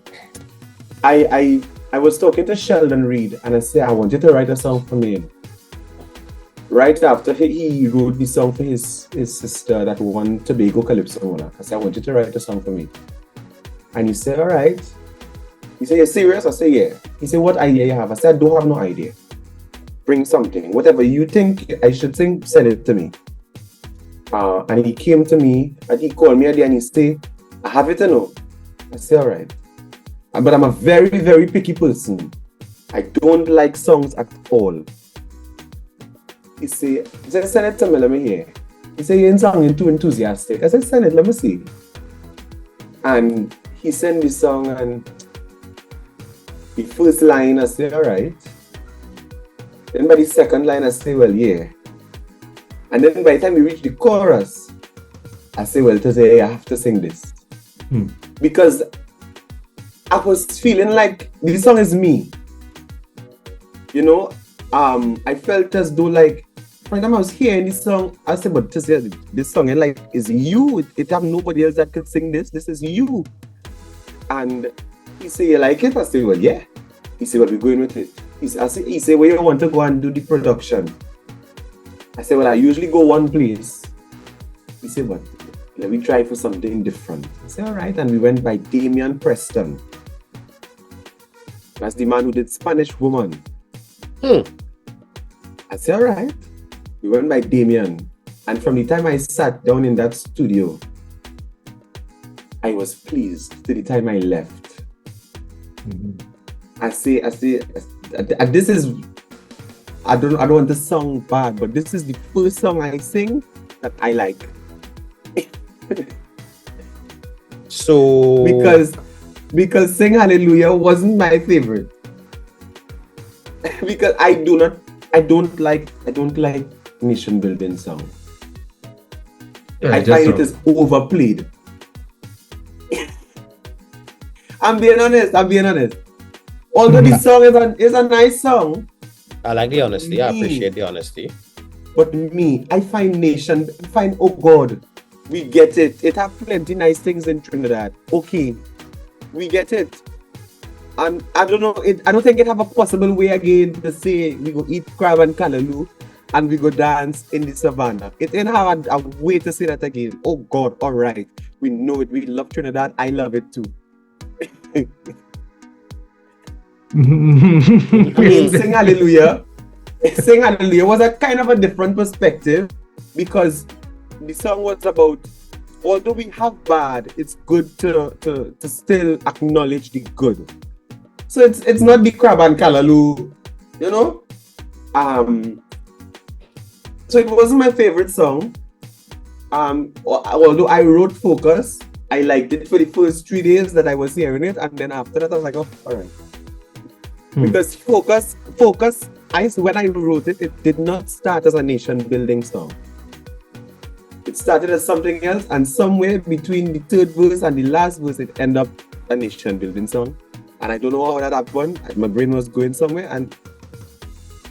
I was talking to Sheldon Reed and I said, I want you to write a song for me. Right after he wrote the song for his sister that won Tobago Calypso Monarch. I said, I want you to write a song for me. And he said, all right. He said, you're serious? I said, yeah. He said, what idea you have? I said, I don't have no idea. Bring something. Whatever you think I should sing, send it to me. And he came to me and he called me at the end and he said, I have it to know. I said, all right. But I'm a very, very picky person. I don't like songs at all. He said, just send it to me, let me hear. He said, you're sounding too enthusiastic. I said, send it, let me see. And he sent the song and the first line, I said, all right. Then by the second line, I say, well, yeah. And then by the time we reach the chorus, I say, well, today I have to sing this. Because I was feeling like this song is me. You know, I felt as though like, by the time I was hearing this song, I said, but this song is you. It have nobody else that could sing this. This is you. And he said, you like it? I said, well, yeah. He said, well, we're going with it. He said, where you want to go and do the production? I said, well, I usually go one place. He said, but let me try for something different. I said, all right. And we went by Damian Preston. That's the man who did Spanish Woman. I said, all right. We went by Damian. And from the time I sat down in that studio, I was pleased to the time I left. I say, this is, I don't want the song bad, but this is the first song I sing that I like. So because Sing Hallelujah wasn't my favorite. Because I don't like nation building song. Yeah, I find it is overplayed. I'm being honest. Although the song is a nice song. I like the honesty. I appreciate the honesty. But I find, oh God, we get it. It have plenty nice things in Trinidad. Okay, we get it. And I don't know, I don't think it have a possible way again to say we go eat crab and callaloo and we go dance in the savannah. It didn't have a way to say that again. Oh God, all right. We know it. We love Trinidad. I love it too. I mean, Sing Hallelujah was a kind of a different perspective because the song was about, although we have bad, it's good to still acknowledge the good. So it's not the crab and callaloo, you know. So it wasn't my favorite song. Although I wrote Focus, I liked it for the first 3 days that I was hearing it, and then after that I was like, oh, all right. Because Focus, when I wrote it, it did not start as a nation building song. It started as something else, and somewhere between the third verse and the last verse, it ended up a nation building song. And I don't know how that happened. My brain was going somewhere, and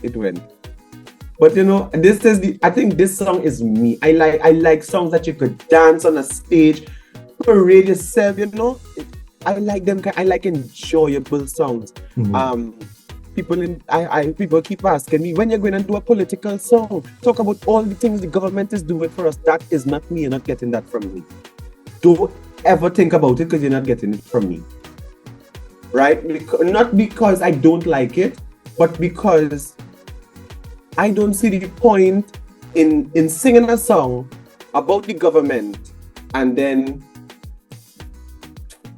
it went. But you know, I think this song is me. I like songs that you could dance on a stage, parade yourself, you know. I like them. I like enjoyable songs. People keep asking me, when you're going to do a political song, talk about all the things the government is doing for us. That is not me. You're not getting that from me. Don't ever think about it, because you're not getting it from me. Right? Not because I don't like it, but because I don't see the point in singing a song about the government and then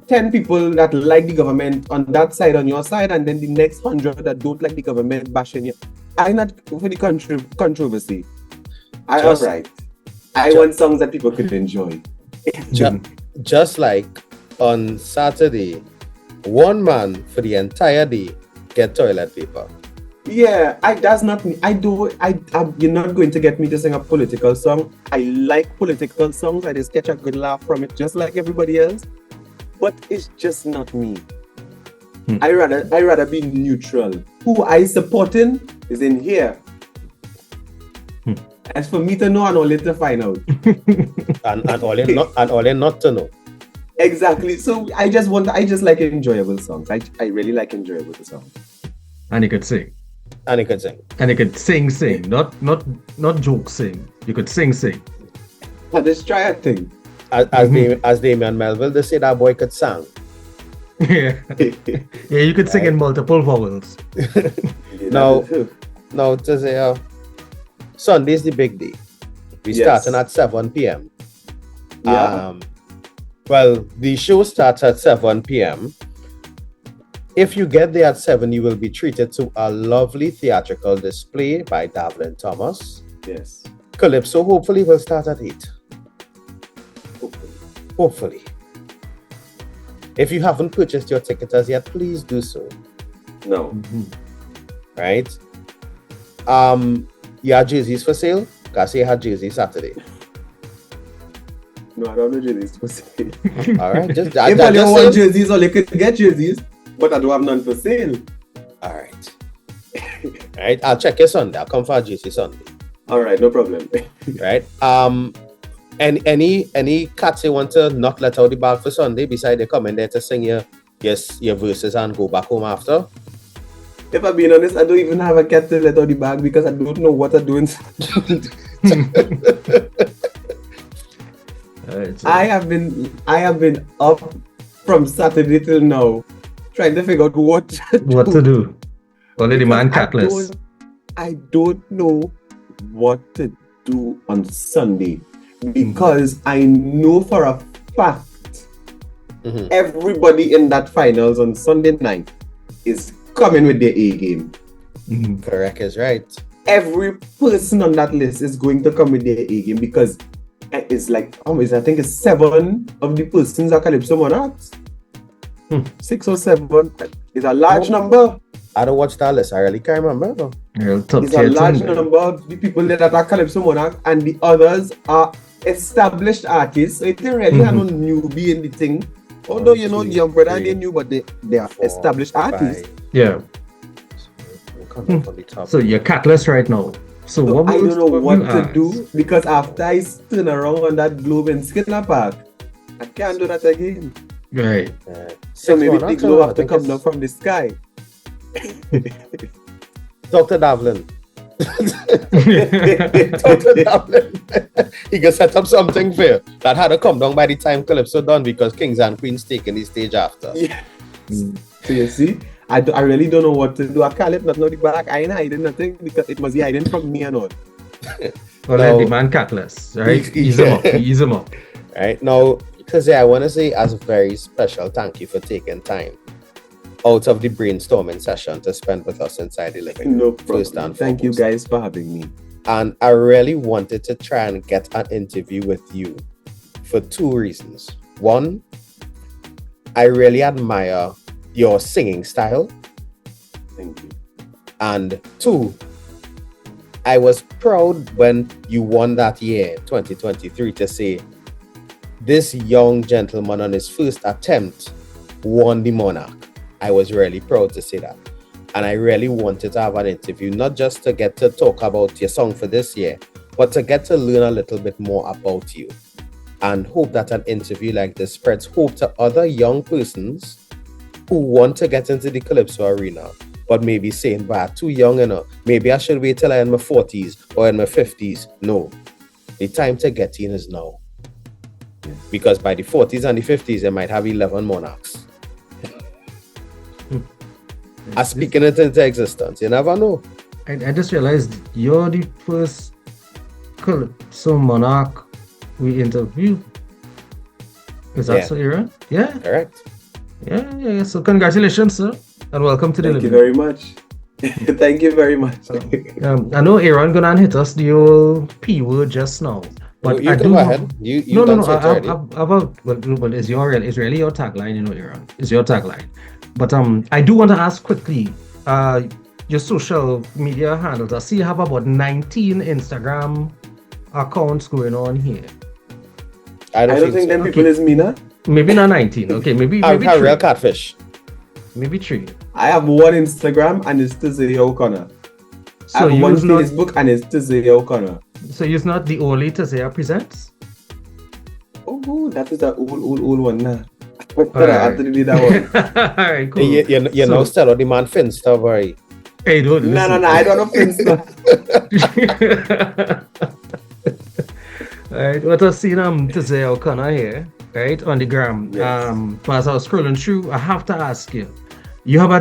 10 people that like the government on that side, on your side, and then the next 100 that don't like the government bashing you. I'm not for the controversy. I want songs that people could enjoy. Just like on Saturday, one man for the entire day get toilet paper. Yeah, that's not me. You're not going to get me to sing a political song. I like political songs. I just catch a good laugh from it, just like everybody else. But it's just not me. I rather be neutral. Who I supporting is in here. As for me to know and only to find out. and all not to know. Exactly. So I just like enjoyable songs. I really like enjoyable songs. And you could sing. And he could sing. And you could sing. Not joke sing. You could sing. And let's try a thing. As Damian Melville, they say that boy could sing. Yeah. Yeah, you could sing in multiple vowels. Now to say, Sunday's the big day. We starting at 7 p.m. Yeah. Well, the show starts at 7 p.m. If you get there at 7, you will be treated to a lovely theatrical display by Davlin Thomas. Yes. Calypso hopefully will start at 8. Hopefully. If you haven't purchased your ticket as yet, please do so. No. Right? You have jerseys for sale? Kasi had jerseys Saturday. No, I don't know jerseys for sale. All right. If I don't want jerseys, or they could get jerseys, but I don't have none for sale. All right. All right. I'll check your Sunday. I'll come for a jersey Sunday. All right, no problem. Right. And any cats you want to not let out the bag for Sunday, besides they come in there to sing your verses and go back home after? If I'm being honest, I don't even have a cat to let out the bag because I don't know what I'm doing. I have been up from Saturday till now trying to figure out what to do. Only the man catless. I don't know what to do on Sunday because I know for a fact everybody in that finals on Sunday night is coming with their A game. Correct is right. Every person on that list is going to come with their A game because it's like I think it's 7 of the persons are Calypso Monarchs. 6 or 7. It's a large number. I don't watch that list. I really can't remember. It's a large number of the people that are Calypso Monarch, and the others are established artists. So it didn't really have no newbie in the thing. Although young brother and they new, but they are established artists. Yeah. So you're catless right now. So I don't know what to do because after I turn around on that globe in Skinner Park, I can't do that again. Right. So maybe the globe have to come down from the sky. Dr. Davlin. Dr. Davlin. He can set up something fair that had to come down by the time Calypso done because Kings and Queens taking the stage after. Yeah. So you see, I really don't know what to do. I can't let not know the back. I ain't hiding nothing because it must be hiding from me and all. Well, the man catless, right? Ease him up. Right now, because I want to say as a very special thank you for taking time out of the brainstorming session to spend with us inside the living room. No problem. Thank you guys for having me. And I really wanted to try and get an interview with you for two reasons. One, I really admire your singing style. Thank you. And two, I was proud when you won that year, 2023, to say this young gentleman on his first attempt won the Monarch. I was really proud to say that. And I really wanted to have an interview, not just to get to talk about your song for this year, but to get to learn a little bit more about you. And hope that an interview like this spreads hope to other young persons who want to get into the Calypso arena, but maybe saying, but I'm too young enough. Maybe I should wait till I'm in my 40s or in my 50s. No, the time to get in is now. Yes. Because by the 40s and the 50s, they might have 11 monarchs. I'm speaking it into existence. You never know. I just realized you're the first Calypso monarch we interviewed. Is that so, Aaron? Yeah. Correct. Yeah. So congratulations, sir, and welcome to the Thank you living very much. Thank you very much. I know Aaron gonna hit us the old P word just now, but you I can do go know- ahead. You No. done say it already. Well, it's really your tagline, Aaron. It's your tagline. But I do want to ask quickly, your social media handles. I see you have about 19 Instagram accounts going on here. I I don't think so. them people is Mina. Maybe not 19. Okay, maybe I'm a real three. catfish. Maybe 3. I have one Instagram and it's Tizaya O'Connor. I So have one you's not. Facebook and it's Tizaya O'Connor. So you're not the only Tazaya presents. Oh, that is that old one now. I Alright. have to do that one. All right, cool. You know, still the man Finsta, very. Hey, don't No, listen. I don't know Finsta. Alright, what I've seen Tazaya O'Connor here, right, on the gram. Yes. But as I was scrolling through, I have to ask you, you have a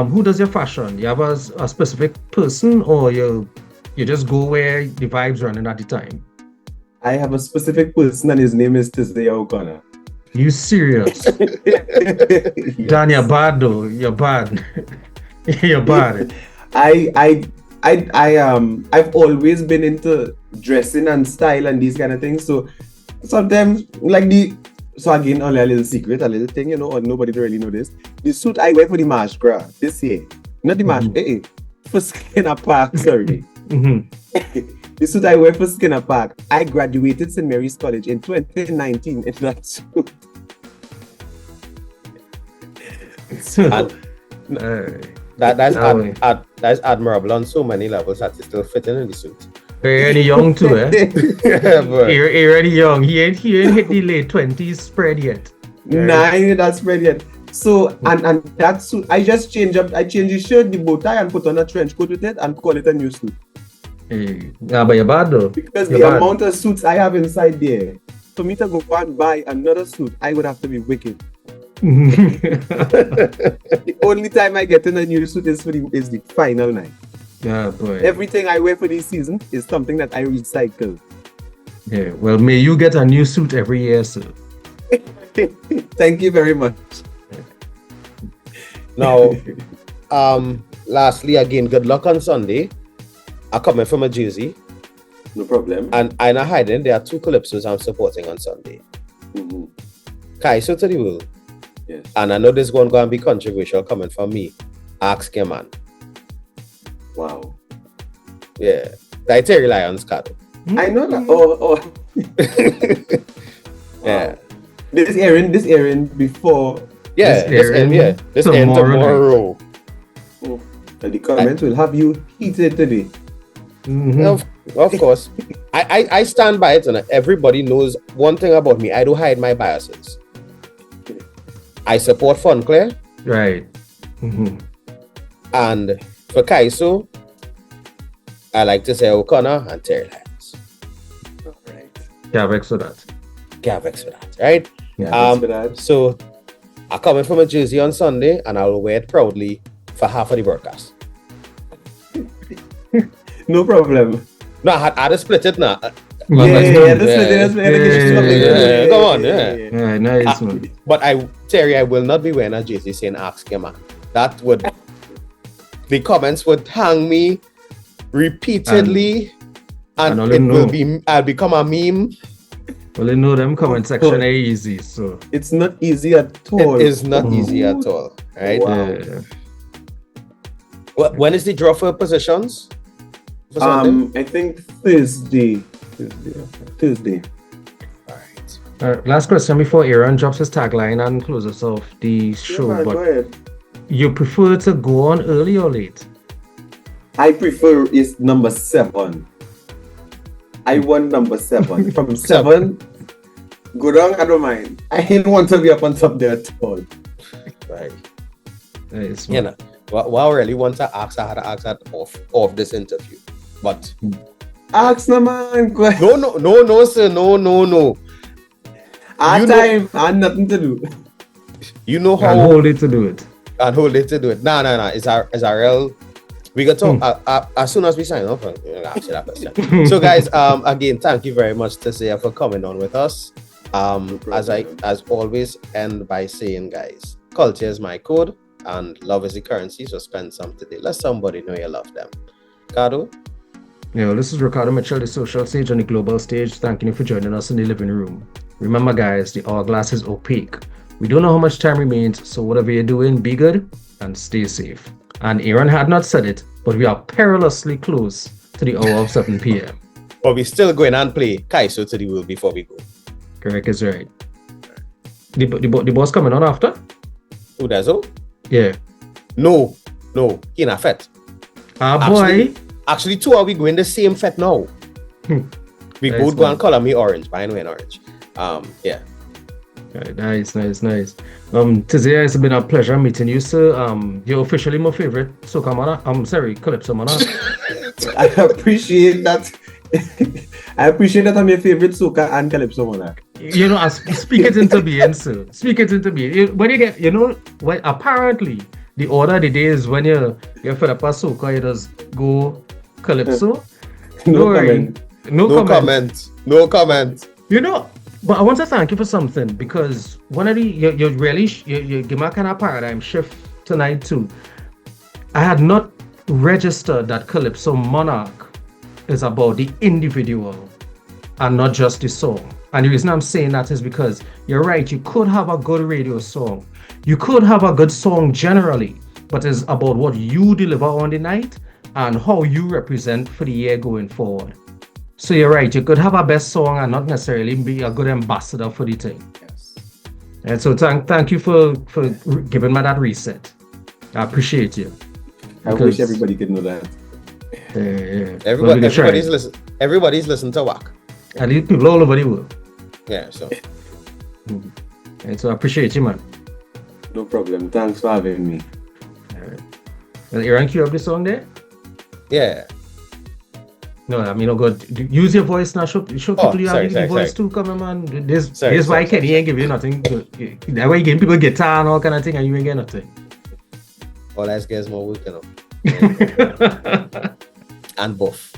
who does your fashion? You have a specific person, or you just go where the vibes running at the time? I have a specific person and his name is Tizaya O'Connor. You serious? Yes. Dan, you're bad though. You're bad. You're bad. I've always been into dressing and style and these kind of things. So sometimes so again, only a little secret, a little thing, or nobody really know this. The suit I wear for the March Gras this year, not the March, for Skinner Park, sorry. The suit I wear for Skinner Park, I graduated St. Mary's College in 2019 in that suit. So, That's admirable on so many levels that it's still fitting in the suit. Very young too, eh? Yeah, but He already young. He ain't hit the late 20s spread yet. nah, that's spread yet. So and that suit, I just changed the shirt, the bow tie, and put on a trench coat with it and call it a new suit. Hey. Yeah, but you're bad though. Because You're the bad. amount of suits I have inside there, for me to go and buy another suit, I would have to be wicked. The only time I get in a new suit is the final night. Yeah, boy. Everything I wear for this season is something that I recycle. Yeah, well, may you get a new suit every year, sir. Thank you very much. now, lastly, again, good luck on Sunday. I'm coming from a Jersey, No problem. and I'm not hiding. There are 2 Calypsos I'm supporting on Sunday. Mhm. Kaiso To D World. Yes. And I know this one going to be controversial coming from me. Ask your man. Wow. Yeah. That's Terry Lyons card. I know that. Oh. Yeah. This Aaron before. Yeah. This end tomorrow. Oh, the comments will have you heated today. Mhm. Of course. I stand by it, and everybody knows one thing about me. I don't hide my biases. I support Funclair, Right. Mhm. and for Kaiso, I like to say O'Connor and Terry Lyons. All right. Yeah, vex for that. Can't vex for that, right? Yeah, thanks for that. So I'm coming from a Jersey on Sunday, and I'll wear it proudly for half of the broadcast. No problem. No, I had to split it now. Well, Yeah, that's that's good. Yeah, come on, yeah. Yeah, nice one. But Terry, I will not be wearing a jersey saying ask your man. That would, the comments would hang me repeatedly And I'll become a meme. Well, you know them comment section ain't easy, so it's not easy at all. It is not easy at all, right? Wow. When is the draw for positions? For I think Thursday. All right. Last question before Aaron drops his tagline and closes off the show. Man, but go ahead. you prefer to go on early or late? I prefer is number 7. I want number 7. From 7, go down, I don't mind. I didn't want to be up on top there at all. Right. Nice, You know, what I really want to ask, I had to ask that off this interview. But ask no man. Go ahead. No, sir. No. Our time and nothing to do. You know how and hold it to do it. And hold it to do it. No. It's our real. We can talk as soon as we sign off. Answer that question. So, guys, again, thank you very much, Tessia, for coming on with us. As always, end by saying, guys, culture is my code, and love is the currency. So, spend some today. Let somebody know you love them. Ricardo. Yeah, this is Ricardo Mitchell, the social stage on the global stage. Thanking you for joining us in the living room. Remember, guys, the hourglass is opaque. We don't know how much time remains, so whatever you're doing, be good and stay safe. And Aaron had not said it, but we are perilously close to the hour of 7 p.m. But we still going and play Kaiso To D World before we go. Correct is right. The boss coming on after? Who does so? Yeah. No, he not fet. Boy. Actually, 2 are we going the same fet now. We both go and color me orange, but I know in orange. Yeah. Right, nice. Tizia, it's been a pleasure meeting you, sir. You're officially my favorite soca mana. I'm sorry, Calypso mana. I appreciate that. I appreciate that I'm your favorite soca and Calypso mana. You know, speak it into being, sir. Speak it into being. When you get, apparently the order of the day is when you're fed up with soca, you just go Calypso. No comment. No comment. You know. But I want to thank you for something, because one of the you really you give me a kind of paradigm shift tonight too. I had not registered that Calypso Monarch is about the individual and not just the song. And the reason I'm saying that is because you're right, you could have a good radio song. You could have a good song generally, but it's about what you deliver on the night and how you represent for the year going forward. So you're right, you could have a best song and not necessarily be a good ambassador for the thing. Yes. And so thank you for giving me that reset. I appreciate you. I wish everybody could know that. Everybody's listening to WAC. And these people all over the world. Yeah, so. And so I appreciate you, man. No problem. Thanks for having me. All right. Well, Aaron, cue up the song there? Yeah. No, I mean, God, use your voice now. Show people you have the voice too. Come on, man. This why Kenny ain't give you nothing. That way you give people guitar and all kind of thing, and you ain't get nothing. All let's get more work, you know. And both.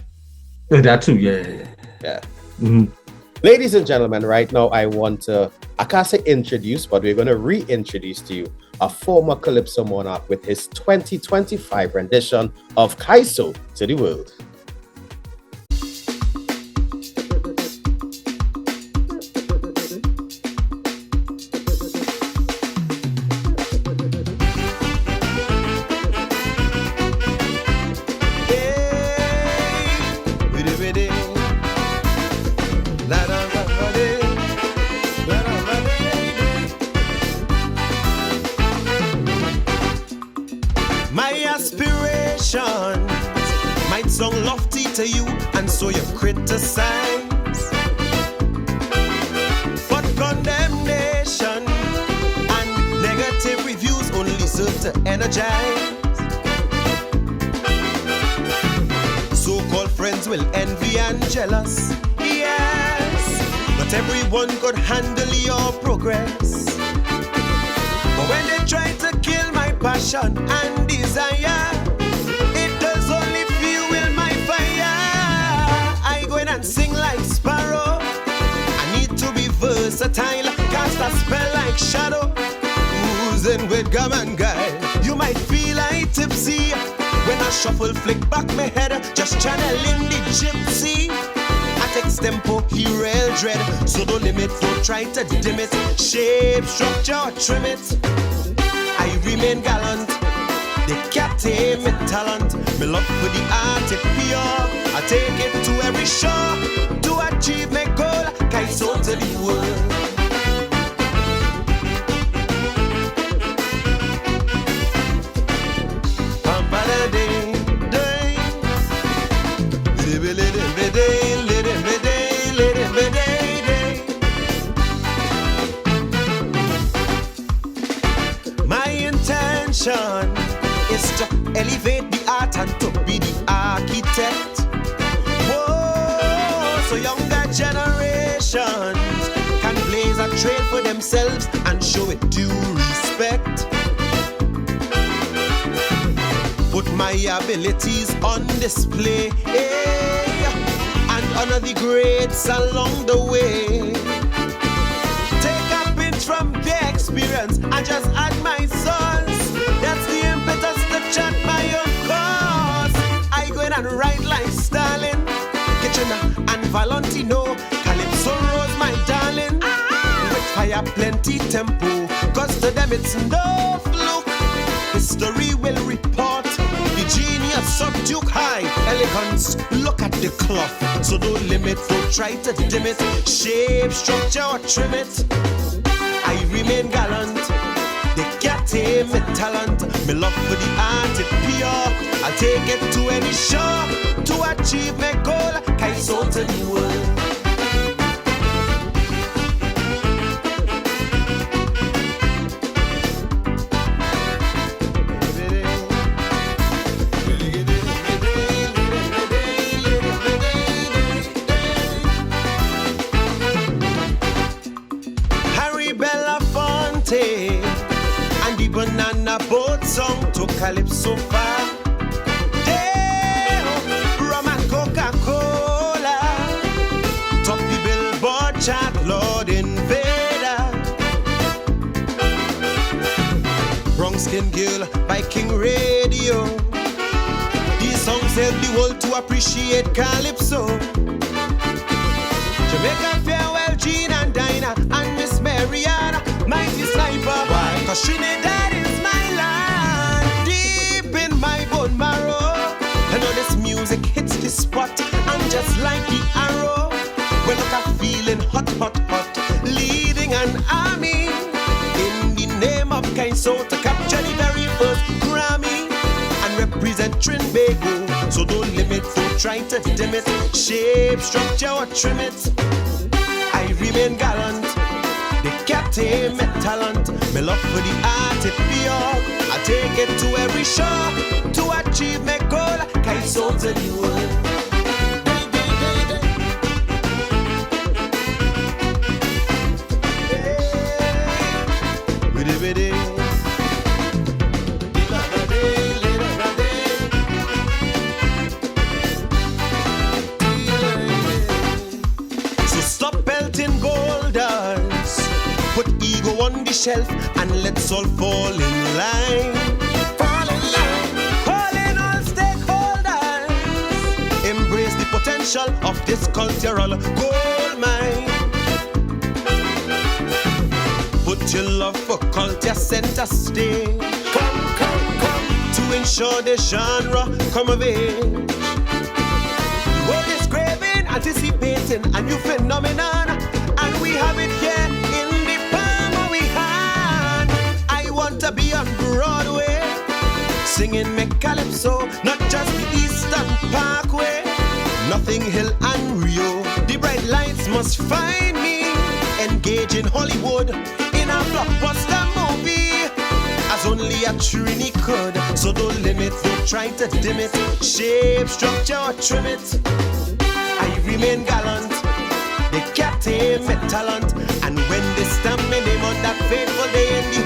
That too, yeah. Mm-hmm. Ladies and gentlemen, right now I can't say introduce, but we're going to reintroduce to you a former Calypso monarch with his 2025 rendition of Kaiso To D World. Song lofty to you, and so you criticize. But condemnation and negative reviews only serve to energize. So-called friends will envy and jealous. Yes, not everyone could handle your progress. But when they try to kill my passion and desire, and sing like sparrow. I need to be versatile, cast a spell like shadow. Oozing with gum and guile. You might feel like tipsy when I shuffle, flick back my head, just channeling the gypsy. At extempo, he real dread. So don't limit, don't try to dim it. Shape, structure, or trim it. I remain gallant. They can't tame my talent. My love for the art is pure. I take it to every shore to achieve my goal. Kaiso to the world. My intention is to elevate the art and to be the architect. Whoa, so younger generations can blaze a trail for themselves and show it due respect. Put my abilities on display, and honor the greats along the way. Take a pinch from their experience and just add my sauce. That's the impetus to chant my own cause. I go in and write like Stalin, Kitchener and Valentino, Calypso Rose, my darling. With fire, plenty tempo, cause to them it's no fluke. History will report the genius of Duke High elegance. Look at the cloth, so don't limit, don't try to dim it. Shape, structure, or trim it. I remain gallant. They can't tame my talent. My love for the art is pure. I'll take it to any shore to achieve my goal. Kaiso to the world. And the banana boat song to Calypso far. Rum and Coca-Cola, top the billboard chart, Lord Invader. Brown Skin Girl by King Radio. These songs help the world to appreciate Calypso. Jamaica Farewell, Jean and Dinah and Miss Mariana, mighty sniper. Why? Cause Trinidad is my land, deep in my bone marrow. I know this music hits the spot, and just like the arrow, when look I'm feeling hot, hot, hot, leading an army in the name of Kaiso to capture the very first Grammy and represent Trinbago. So don't limit, don't try to dim it. Shape, structure, or trim it. I remain gallant. They can't tame my talent. My love for the art is pure. I take it to every shore to achieve my goal. Kaiso to the world. So stop pelting boulders, put ego on the shelf, and let's all fall in line. Fall in line. Calling all stakeholders, embrace the potential of this cultural gold mine. Put your love for culture center stage. Come, come, come, to ensure the genre come of age. The world is craving, anticipating a new phenomenon, and we have it here in the palm of our hand. I want to be on Broadway, singing me Calypso, not just the Eastern Parkway, Nothing Hill and Rio. The bright lights must find me, engage in Hollywood in a blockbuster movie, as only a Trini could. So don't limit, don't try to dim it. Shape, structure, or trim it. I remain gallant. They can't tame my talent, and when they stamp my name on that fateful day in the